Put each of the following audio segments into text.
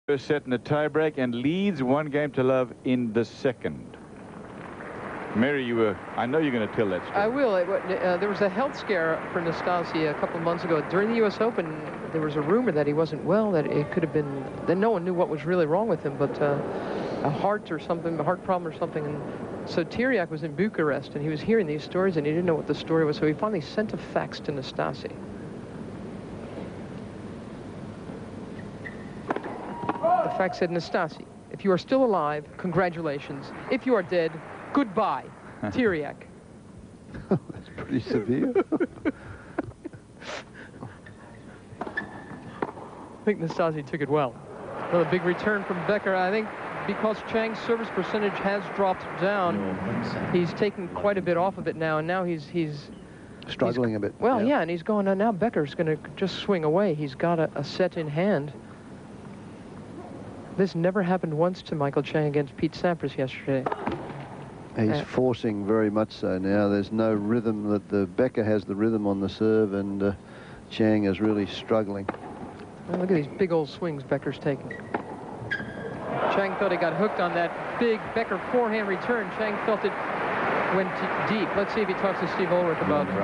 First set in the tiebreak and leads 1-0 in the second. Mary, I know you're going to tell that story. I will. There was a health scare for Nastase a couple of months ago. During the U.S. Open, there was a rumor that he wasn't well, that it could have been, that no one knew what was really wrong with him, but a heart or something, a heart problem or something. And so Tiriac was in Bucharest, and he was hearing these stories, and he didn't know what the story was, so he finally sent a fax to Nastase. The fax said, Nastase, if you are still alive, congratulations. If you are dead, goodbye, Tiriac. That's pretty severe. I think Nastase took it well. Another big return from Becker. I think because Chang's service percentage has dropped down, he's taken quite a bit off of it now, and now he's struggling a bit. Well, yeah, and he's going, now Becker's going to just swing away. He's got a set in hand. This never happened once to Michael Chang against Pete Sampras yesterday. He's forcing very much so now. There's no rhythm. That the Becker has the rhythm on the serve, and Chang is really struggling. Well, look at these big old swings Becker's taking. Chang thought he got hooked on that big Becker forehand return. Chang felt it went deep. Let's see if he talks to Steve Ulrich about it.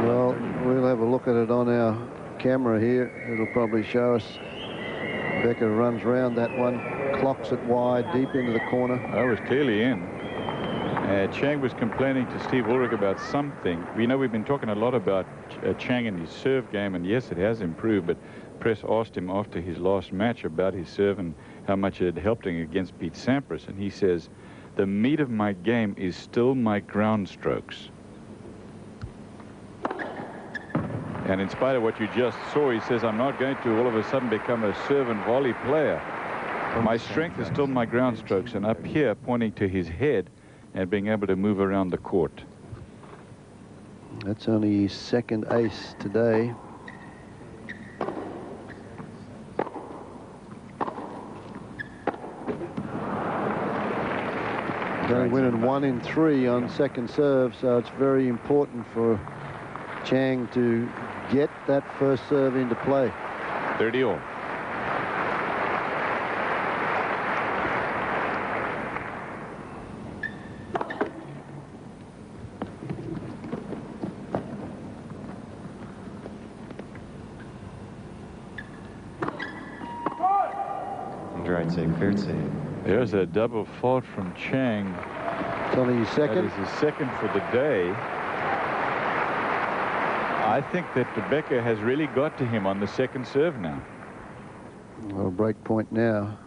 Well, we'll have a look at it on our camera here. It'll probably show us. Becker runs round that one, clocks it wide, deep into the corner. That was clearly in. Chang was complaining to Steve Ulrich about something. We know we've been talking a lot about Chang and his serve game, and yes, it has improved, but press asked him after his last match about his serve and how much it had helped him against Pete Sampras, and he says, the meat of my game is still my ground strokes. And in spite of what you just saw, he says, I'm not going to all of a sudden become a serve and volley player. My strength is still my ground strokes, and up here, pointing to his head and being able to move around the court. That's only his second ace today. Going winning 1 in 3 on second serve, so it's very important for Chang to get that first serve into play. 30-all. Right save, cleared save. There's a double fault from Chang. It's only his second. That is his second for the day. I think that Becker has really got to him on the second serve now. Well, break point now.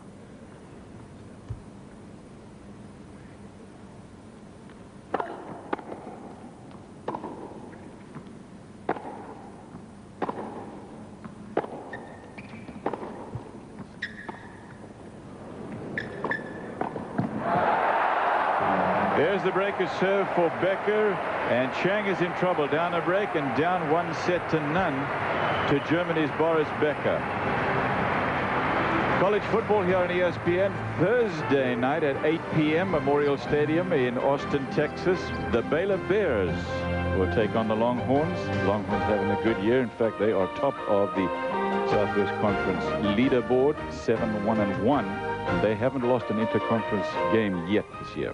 There's the breaker serve for Becker, and Chang is in trouble. Down a break and down 1-0 to Germany's Boris Becker. College football here on ESPN Thursday night at 8 p.m. Memorial Stadium in Austin, Texas. The Baylor Bears will take on the Longhorns. Longhorns having a good year. In fact, they are top of the Southwest Conference leaderboard, 7-1-1. And they haven't lost an interconference game yet this year.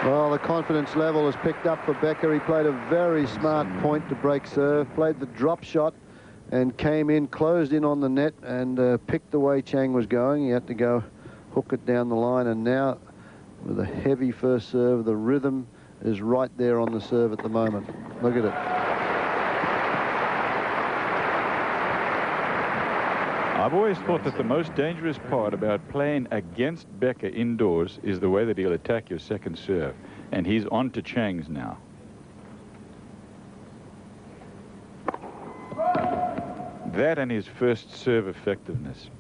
Well, the confidence level has picked up for Becker. He played a very smart point to break serve, played the drop shot and came in, closed in on the net and picked the way Chang was going. He had to go hook it down the line, and now with a heavy first serve, the rhythm is right there on the serve at the moment. Look at it. I've always thought that the most dangerous part about playing against Becker indoors is the way that he'll attack your second serve. And he's on to Chang's now. That and his first serve effectiveness.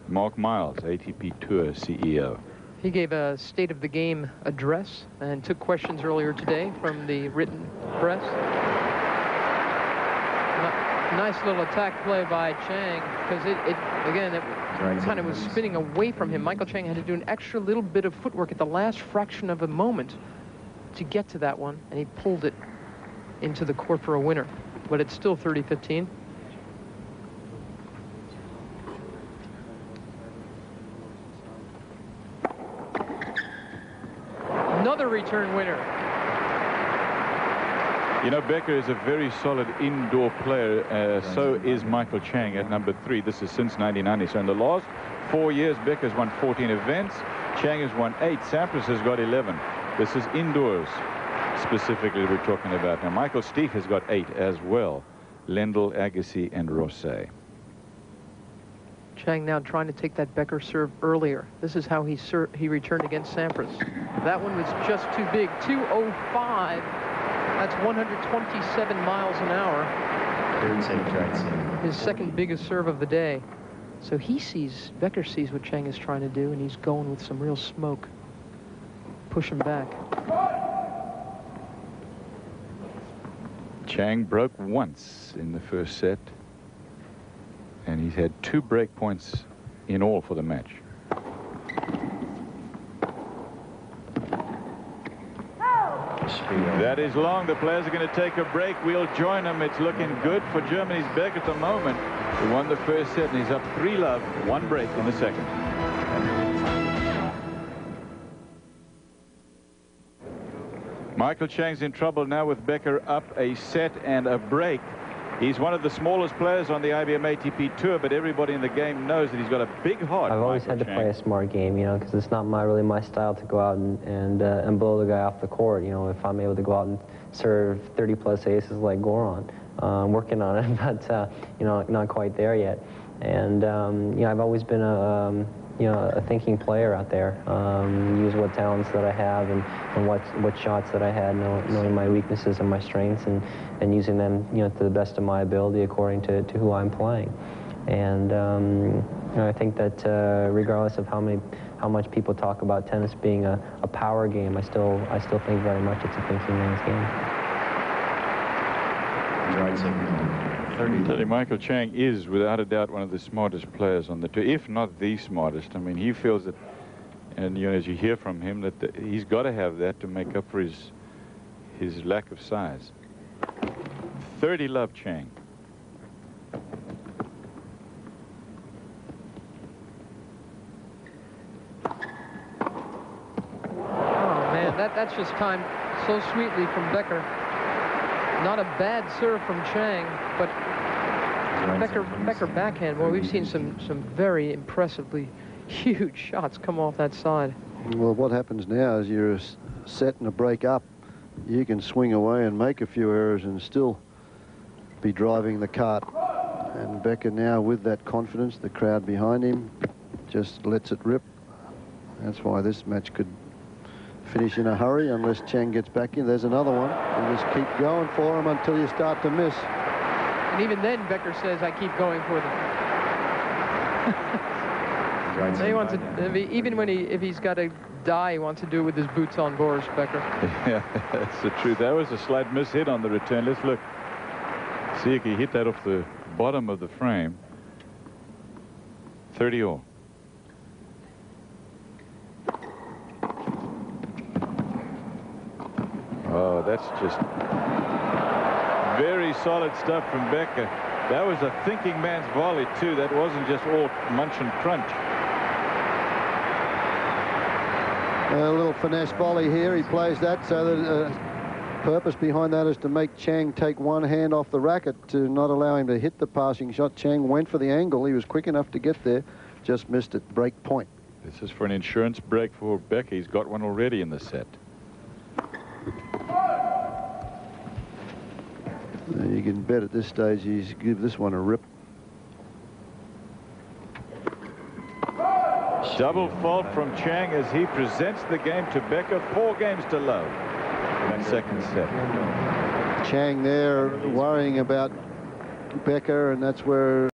Mark Miles, ATP Tour CEO. He gave a State of the Game address and took questions earlier today from the written press. Nice little attack play by Chang, because it kind of was spinning away from him. Michael Chang had to do an extra little bit of footwork at the last fraction of a moment to get to that one, and he pulled it into the court for a winner. But it's still 30-15. Another return winner. You know, Becker is a very solid indoor player. So is Michael Chang at number 3. This is since 1990. So in the last 4 years, Becker's won 14 events. Chang has won 8. Sampras has got 11. This is indoors specifically we're talking about. Now, Michael Steve has got 8 as well. Lendl, Agassi, and Rosset. Chang now trying to take that Becker serve earlier. This is how he returned against Sampras. That one was just too big. 205. That's 127 miles an hour. His second biggest serve of the day. So Becker sees what Chang is trying to do, and he's going with some real smoke. Push him back. Chang broke once in the first set, and he's had 2 break points in all for the match. That is long. The players are going to take a break. We'll join them. It's looking good for Germany's Beck at the moment. He won the first set, and he's up 3-love, 1 break in the second. Michael Chang's in trouble now with Becker up a set and a break. He's one of the smallest players on the IBM ATP Tour, but everybody in the game knows that he's got a big heart. I've always had to play a smart game, you know, because it's not really my style to go out and blow the guy off the court. You know, if I'm able to go out and serve 30-plus aces like Goran, I'm working on it, but you know, not quite there yet. And you know, I've always been a thinking player out there. Use what talents that I have and what shots that I had, knowing my weaknesses and my strengths, and using them, you know, to the best of my ability according to who I'm playing. And you know, I think that regardless of how much people talk about tennis being a power game, I still think very much it's a thinking man's game. Michael Chang is without a doubt one of the smartest players on the tour, if not the smartest. I mean, he feels that, and you know, as you hear from him, that he's got to have that to make up for his lack of size. 30-love Chang. Oh man, that's just timed so sweetly from Becker. Not a bad serve from Chang, but Becker backhand. Well, we've seen some very impressively huge shots come off that side. Well, what happens now is you're setting a break up. You can swing away and make a few errors and still be driving the cart. And Becker now, with that confidence, the crowd behind him, just lets it rip. That's why this match could finish in a hurry unless Chang gets back in. There's another one. And just keep going for him until you start to miss. And even then, Becker says, I keep going for them. He wants to, even when if he's got to die, he wants to do it with his boots on, Boris Becker. Yeah, that's the truth. That was a slight mishit on the return. Let's look. See if he hit that off the bottom of the frame. 30-all. Oh, that's just very solid stuff from Becker. That was a thinking man's volley, too. That wasn't just all munch and crunch. A little finesse volley here. He plays that so the purpose behind that is to make Chang take one hand off the racket to not allow him to hit the passing shot. Chang went for the angle. He was quick enough to get there, just missed it. Break point. This is for an insurance break for Becker. He's got one already in the set. You can bet at this stage he's give this one a rip. Double fault from Chang as he presents the game to Becker. 4 games to love in the second set. Chang there worrying about Becker, and that's where